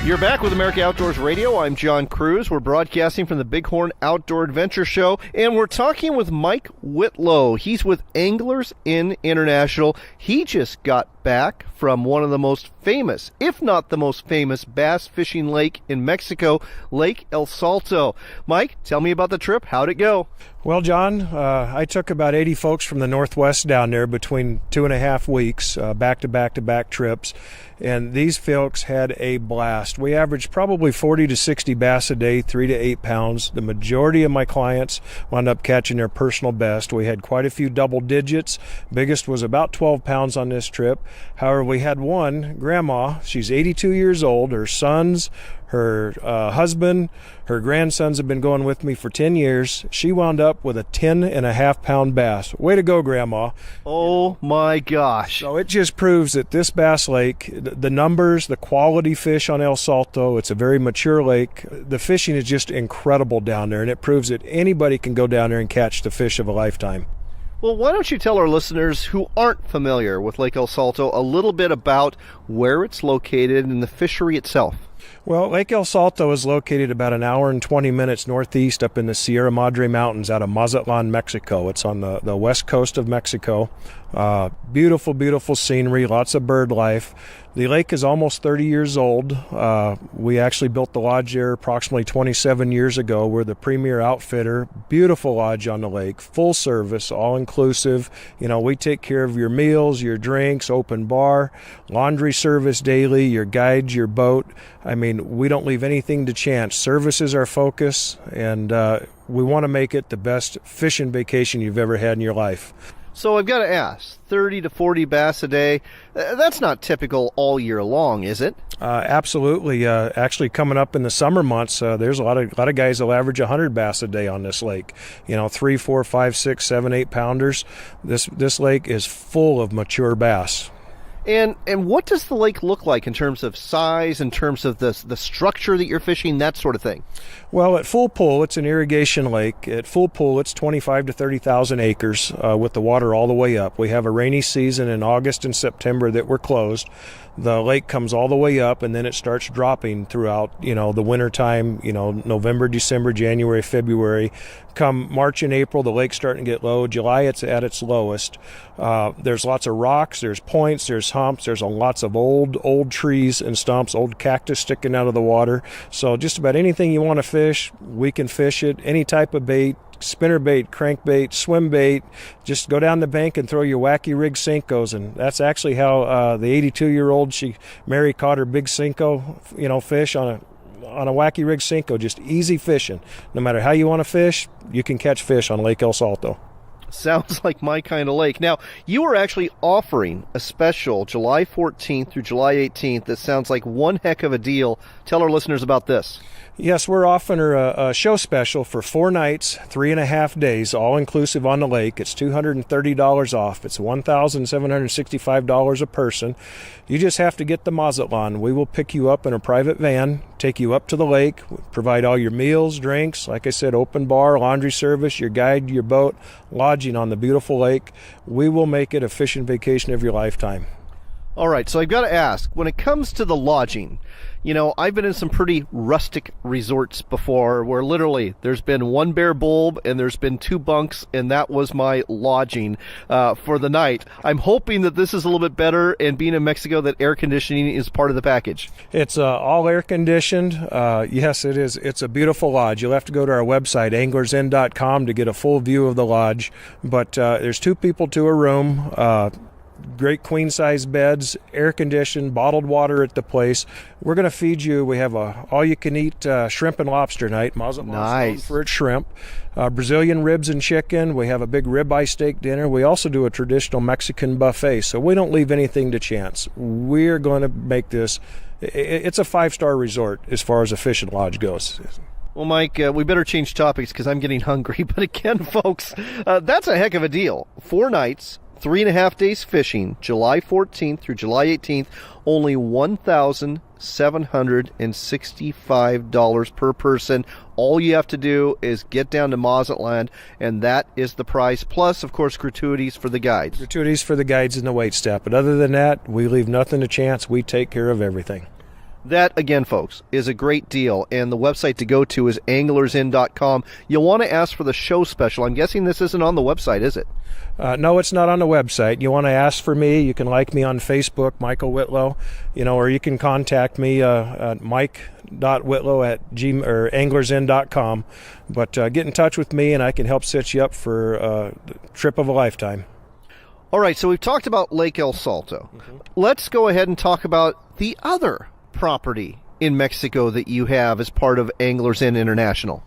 You're back with America Outdoors Radio. I'm John Cruz. We're broadcasting from the Bighorn Outdoor Adventure Show, and we're talking with Mike Whitlow. He's with Anglers Inn International. He just got back from one of the most famous, if not the most famous, bass fishing lake in Mexico, Lake El Salto. Mike, tell me about the trip. How'd it go? Well, John, I took about 80 folks from the Northwest down there between 2.5 weeks, back-to-back-to-back trips, and these folks had a blast. We averaged probably 40 to 60 bass a day, 3 to 8 pounds. The majority of my clients wound up catching their personal best. We had quite a few double digits. Biggest was about 12 pounds on this trip. However, we had one grandma. She's 82 years old. Her sons, her husband, her grandsons have been going with me for 10 years. She wound up with a 10.5-pound bass. Way to go, Grandma. Oh, my gosh. So it just proves that this bass lake, the numbers, the quality fish on El Salto, it's a very mature lake. The fishing is just incredible down there, and it proves that anybody can go down there and catch the fish of a lifetime. Well, why don't you tell our listeners who aren't familiar with Lake El Salto a little bit about where it's located and the fishery itself? Well, Lake El Salto is located about an hour and 20 minutes northeast up in the Sierra Madre Mountains out of Maztlan, Mexico. It's on the west coast of Mexico. Beautiful, beautiful scenery, lots of bird life. The lake is almost 30 years old. We actually built the lodge there approximately 27 years ago. We're the premier outfitter. Beautiful lodge on the lake, full service, all-inclusive. You know, we take care of your meals, your drinks, open bar, laundry service daily, your guides, your boat. I mean, we don't leave anything to chance. Service is our focus, and we want to make it the best fishing vacation you've ever had in your life. So I've got to ask, 30 to 40 bass a day, that's not typical all year long, is it? Absolutely. Actually, coming up in the summer months, there's a lot of guys that'll average 100 bass a day on this lake. You know, 3, 4, 5, 6, 7, 8 pounders. This lake is full of mature bass. And what does the lake look like in terms of size, in terms of the structure that you're fishing, that sort of thing? Well, at full pool, it's an irrigation lake. At full pool, it's 25 to 30,000 acres with the water all the way up. We have a rainy season in August and September that we're closed. The lake comes all the way up, and then it starts dropping throughout, the winter time, November, December, January, February. Come March and April, the lake's starting to get low. July, it's at its lowest. There's lots of rocks, there's points, there's humps, there's lots of old trees and stumps, old cactus sticking out of the water. So just about anything you want to fish, we can fish it. Any type of bait, spinner bait, crankbait, swim bait. Just go down the bank and throw your wacky rig Cincos, and that's actually how the 82-year-old Mary caught her big Cinco, fish on a wacky rig Cinco. Just easy fishing. No matter how you want to fish, you can catch fish on Lake El Salto. Sounds like my kind of lake. Now, you are actually offering a special July 14th through July 18th that sounds like one heck of a deal. Tell our listeners about this. Yes, we're offering a show special for 4 nights, 3.5 days, all-inclusive on the lake. It's $230 off. It's $1,765 a person. You just have to get the Maztlan. We will pick you up in a private van, take you up to the lake, provide all your meals, drinks, like I said, open bar, laundry service, your guide, your boat, lodging on the beautiful lake. We will make it a fishing vacation of your lifetime. All right, so I've got to ask, when it comes to the lodging, I've been in some pretty rustic resorts before where literally there's been one bare bulb and there's been 2 bunks, and that was my lodging for the night. I'm hoping that this is a little bit better, and being in Mexico, that air conditioning is part of the package. It's all air conditioned. Yes, it is. It's a beautiful lodge. You'll have to go to our website, anglersinn.com, to get a full view of the lodge. But there's 2 people to a room. Great queen-size beds, air-conditioned, bottled water at the place. We're going to feed you. We have a all-you-can-eat shrimp and lobster night. Nice. For its shrimp. Brazilian ribs and chicken. We have a big ribeye steak dinner. We also do a traditional Mexican buffet, so we don't leave anything to chance. We're going to make this, it's a 5-star resort as far as a fishing lodge goes. Well, Mike, we better change topics because I'm getting hungry. But again, folks, that's a heck of a deal. 4 nights. 3.5 days fishing, July 14th through July 18th, only $1,765 per person. All you have to do is get down to Maztlan, and that is the price. Plus, of course, gratuities for the guides. Gratuities for the guides and the wait staff. But other than that, we leave nothing to chance. We take care of everything. That, again, folks, is a great deal, and the website to go to is anglersin.com. You'll want to ask for the show special. I'm guessing this isn't on the website, is it? No, it's not on the website. You want to ask for me, you can like me on Facebook, Michael Whitlow, or you can contact me at mike.whitlow@anglersin.com. But get in touch with me, and I can help set you up for a trip of a lifetime. All right, so we've talked about Lake El Salto. Let's go ahead and talk about the other property in Mexico that you have as part of Anglers Inn International.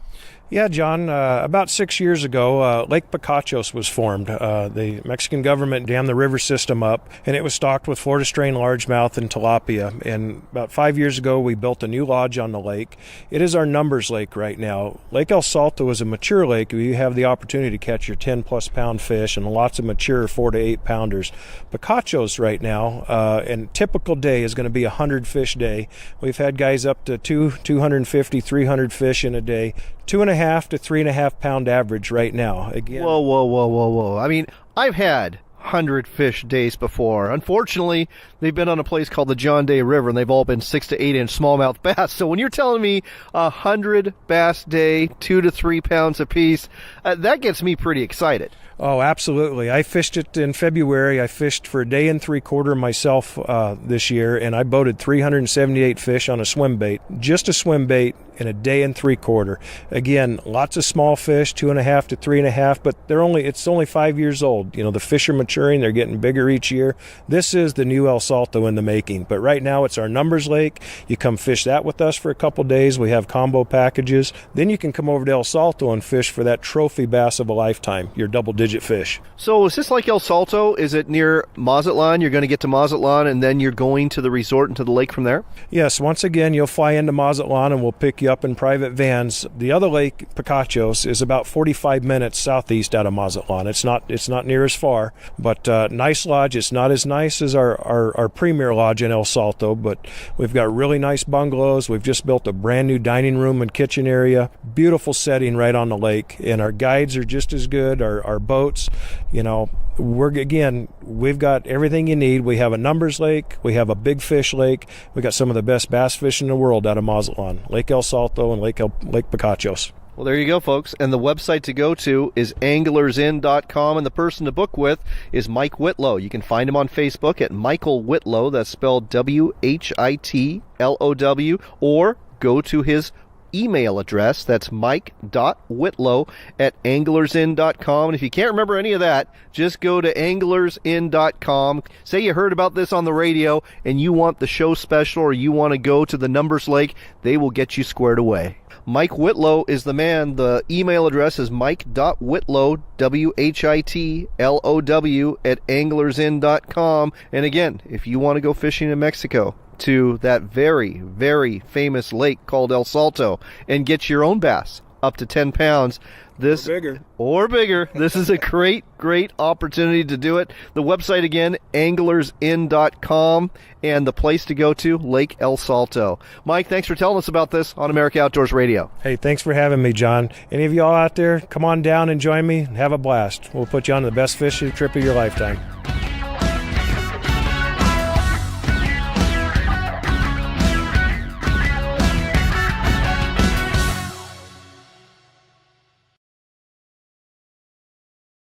Yeah, John, about 6 years ago, Lake Pacachos was formed. The Mexican government dammed the river system up, and it was stocked with Florida strain largemouth and tilapia. And about 5 years ago, we built a new lodge on the lake. It is our numbers lake right now. Lake El Salto is a mature lake where you have the opportunity to catch your 10-plus pound fish and lots of mature 4 to 8 pounders. Pacachos right now, and typical day is going to be a 100-fish day. We've had guys up to 250, 300 fish in a day. 2.5 to 3.5 pound average right now. Again. Whoa. I mean, I've had 100 fish days before. Unfortunately, they've been on a place called the John Day River, and they've all been 6 to 8 inch smallmouth bass. So when you're telling me 100 bass day, 2 to 3 pounds apiece, that gets me pretty excited. Oh, absolutely. I fished it in February. I fished for a day and 3/4 myself this year, and I boated 378 fish on a swim bait, just a swim bait, in a day and 3/4. Again, lots of small fish, 2.5 to 3.5, but it's only 5 years old. The fish are maturing. They're getting bigger each year. This is the new El Salto in the making, but right now it's our numbers lake. You come fish that with us for a couple days. We have combo packages. Then you can come over to El Salto and fish for that trophy bass of a lifetime, your double-digit fish. So is this like El Salto? Is it near Maztlan? You're going to get to Maztlan, and then you're going to the resort and to the lake from there? Yes, once again, you'll fly into Maztlan, and we'll pick you up in private vans. The other lake, Pacachos, is about 45 minutes southeast out of Maztlan. It's not near as far, but nice lodge. It's not as nice as our premier lodge in El Salto, but we've got really nice bungalows. We've just built a brand new dining room and kitchen area. Beautiful setting right on the lake, and our guides are just as good. Our boats, we've got everything you need. We have a numbers lake. We have a big fish lake. We got some of the best bass fish in the world out of Maztlan, Lake El Salto and Lake Pacachos. Well, there you go, folks. And the website to go to is anglersin.com, and the person to book with is Mike Whitlow. You can find him on Facebook at Michael Whitlow. That's spelled Whitlow, or go to his email address. That's mike.whitlow@anglersin.com. And if you can't remember any of that, just go to anglersin.com. Say you heard about this on the radio and you want the show special, or you want to go to the numbers lake, they will get you squared away. Mike Whitlow is the man. The email address is mike.whitlow, WHITLOW@anglersin.com. And again, if you want to go fishing in Mexico, to that very, very famous lake called El Salto and get your own bass up to 10 pounds. Or bigger. This is a great opportunity to do it. The website again, anglersin.com, and the place to go to, Lake El Salto. Mike, thanks for telling us about this on America Outdoors Radio. Hey, thanks for having me, John. Any of y'all out there, come on down and join me and have a blast. We'll put you on the best fishing trip of your lifetime.